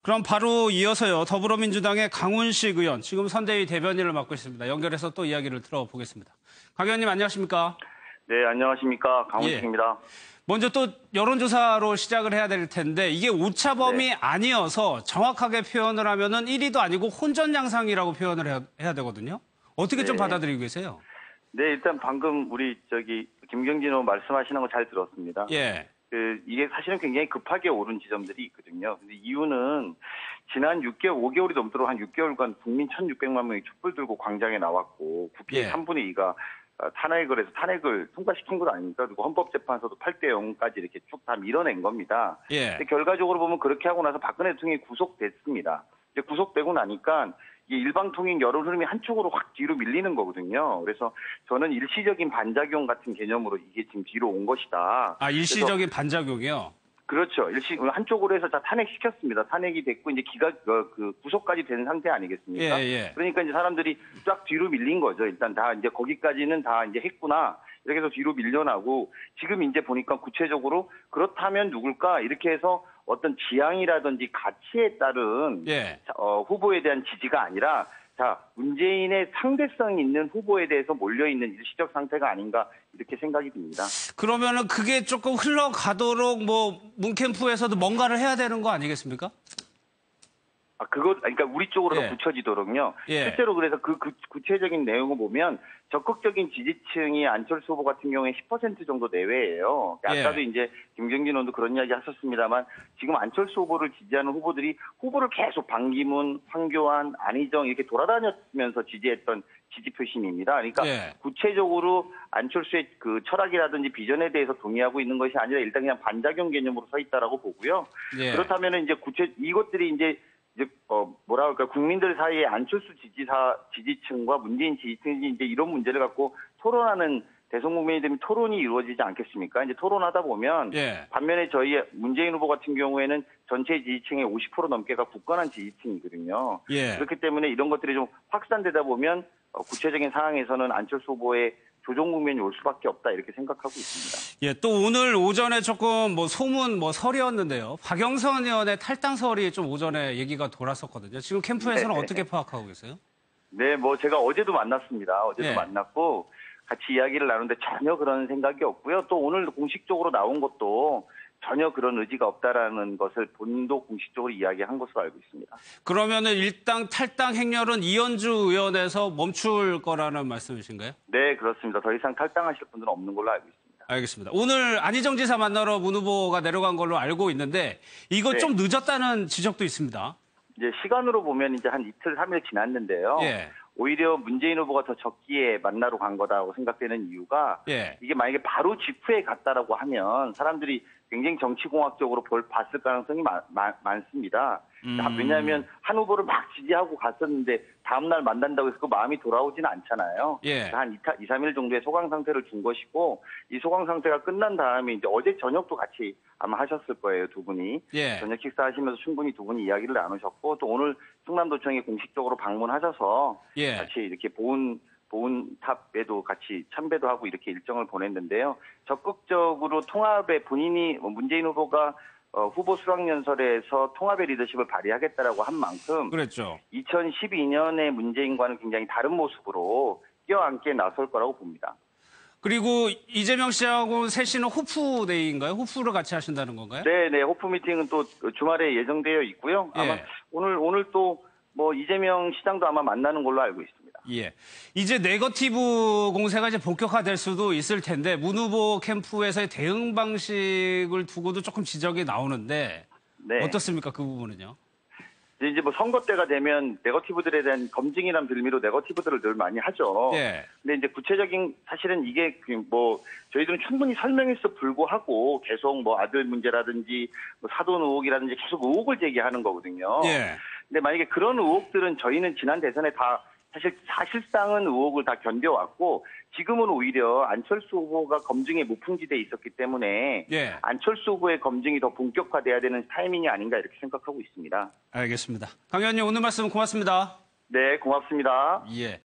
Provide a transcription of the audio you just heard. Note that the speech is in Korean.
그럼 바로 이어서요. 더불어민주당의 강훈식 의원, 지금 선대위 대변인을 맡고 있습니다. 연결해서 또 이야기를 들어보겠습니다. 강 의원님 안녕하십니까? 네, 안녕하십니까. 강훈식입니다. 먼저 또 여론조사로 시작을 해야 될 텐데 이게 오차범위 아니어서 정확하게 표현을 하면은 1위도 아니고 혼전양상이라고 표현을 해야 되거든요. 어떻게 좀 받아들이고 계세요? 네, 일단 방금 우리 김경진 의원 말씀하시는 거 잘 들었습니다. 예. 이게 사실은 굉장히 급하게 오른 지점들이 있거든요. 근데 이유는 지난 5개월이 넘도록 한 6개월간 국민 1,600만 명이 촛불 들고 광장에 나왔고 국회 3분의 2가 탄핵을 해서 탄핵을 통과시킨 것 아닙니까? 그리고 헌법재판소도 8대 0까지 이렇게 쭉 다 밀어낸 겁니다. 예. 근데 결과적으로 보면 그렇게 하고 나서 박근혜 대통령이 구속됐습니다. 이제 구속되고 나니까 이 일방통행 여론 흐름이 한쪽으로 확 뒤로 밀리는 거거든요. 그래서 저는 일시적인 반작용 같은 개념으로 이게 지금 뒤로 온 것이다. 아, 일시적인 반작용이요? 그렇죠. 한쪽으로 해서 다 탄핵시켰습니다. 탄핵이 됐고 이제 구속까지 된 상태 아니겠습니까? 예. 그러니까 이제 사람들이 쫙 뒤로 밀린 거죠. 일단 다 이제 거기까지는 다 이제 했구나. 이렇게 해서 뒤로 밀려나고 지금 이제 보니까 구체적으로 그렇다면 누굴까? 이렇게 해서 어떤 지향이라든지 가치에 따른 후보에 대한 지지가 아니라 문재인의 상대성 있는 후보에 대해서 몰려있는 일시적 상태가 아닌가 이렇게 생각이 듭니다. 그러면은 그게 조금 흘러가도록 문캠프에서도 뭔가를 해야 되는 거 아니겠습니까? 그러니까 우리 쪽으로 더 붙여지도록요. 실제로 그래서 그 구체적인 내용을 보면 적극적인 지지층이 안철수 후보 같은 경우에 10% 정도 내외예요. 아까도 이제 김경진 의원도 그런 이야기 하셨습니다만 지금 안철수 후보를 지지하는 후보들이 후보를 계속 반기문, 황교안, 안희정 이렇게 돌아다녔으면서 지지했던 지지 표심입니다. 그러니까 구체적으로 안철수의 그 철학이라든지 비전에 대해서 동의하고 있는 것이 아니라 일단 그냥 반작용 개념으로 서 있다라고 보고요. 그렇다면은 이제 이것들이 이제 국민들 사이에 안철수 지지층과 문재인 지지층이 이제 이런 문제를 갖고 토론하는 대선 국민의힘 토론이 이루어지지 않겠습니까? 이제 토론하다 보면 반면에 저희 문재인 후보 같은 경우에는 전체 지지층의 50% 넘게가 굳건한 지지층이거든요. 그렇기 때문에 이런 것들이 좀 확산되다 보면 구체적인 상황에서는 안철수 후보의 조정 국면이 올 수밖에 없다 이렇게 생각하고 있습니다. 또 오늘 오전에 조금 소문 설이었는데요. 박영선 의원의 탈당설이 좀 오전에 얘기가 돌았었거든요. 지금 캠프에서는 어떻게 파악하고 계세요? 네, 제가 어제도 만났습니다. 만났고 같이 이야기를 나누는데 전혀 그런 생각이 없고요. 또 오늘 공식적으로 나온 것도 전혀 그런 의지가 없다라는 것을 본인도 공식적으로 이야기한 것으로 알고 있습니다. 그러면은 일당 탈당 행렬은 이현주 의원에서 멈출 거라는 말씀이신가요? 네, 그렇습니다. 더 이상 탈당하실 분들은 없는 걸로 알고 있습니다. 알겠습니다. 오늘 안희정 지사 만나러 문 후보가 내려간 걸로 알고 있는데 이거 좀 늦었다는 지적도 있습니다. 이제 시간으로 보면 이제 한 이틀, 3일 지났는데요. 오히려 문재인 후보가 더 적기에 만나러 간 거다라고 생각되는 이유가 이게 만약에 바로 직후에 갔다라고 하면 사람들이 굉장히 정치공학적으로 봤을 가능성이 많습니다. 왜냐하면 한 후보를 막 지지하고 갔었는데 다음날 만난다고 해서 그 마음이 돌아오지는 않잖아요. 한 2, 3일 정도의 소강 상태를 준 것이고 이 소강 상태가 끝난 다음에 이제 어제 저녁도 같이 아마 하셨을 거예요, 두 분이. 저녁 식사하시면서 충분히 두 분이 이야기를 나누셨고 또 오늘 충남도청에 공식적으로 방문하셔서 같이 이렇게 보훈탑에도 같이 참배도 하고 이렇게 일정을 보냈는데요. 적극적으로 통합에 본인이 문재인 후보가 후보 수락연설에서 통합의 리더십을 발휘하겠다라고 한 만큼 2012년의 문재인과는 굉장히 다른 모습으로 껴안게 나설 거라고 봅니다. 그리고 이재명 씨하고 셋이는 호프데이인가요? 호프를 같이 하신다는 건가요? 네, 호프 미팅은 또 주말에 예정되어 있고요. 아마 오늘 또 이재명 시장도 아마 만나는 걸로 알고 있습니다. 이제 네거티브 공세가 이제 본격화될 수도 있을 텐데 문 후보 캠프에서의 대응 방식을 두고도 조금 지적이 나오는데 어떻습니까? 그 부분은요? 이제 선거 때가 되면 네거티브들에 대한 검증이란 빌미로 네거티브들을 늘 많이 하죠. 근데 이제 구체적인 사실은 이게 저희들은 충분히 설명해서 불구하고 계속 아들 문제라든지 사돈 의혹이라든지 계속 의혹을 제기하는 거거든요. 근데 만약에 그런 의혹들은 저희는 지난 대선에 다 사실상은 의혹을 다 견뎌왔고 지금은 오히려 안철수 후보가 검증에 무풍지대에 있었기 때문에 안철수 후보의 검증이 더 본격화돼야 되는 타이밍이 아닌가 이렇게 생각하고 있습니다. 알겠습니다. 강 의원님 오늘 말씀 고맙습니다. 네, 고맙습니다.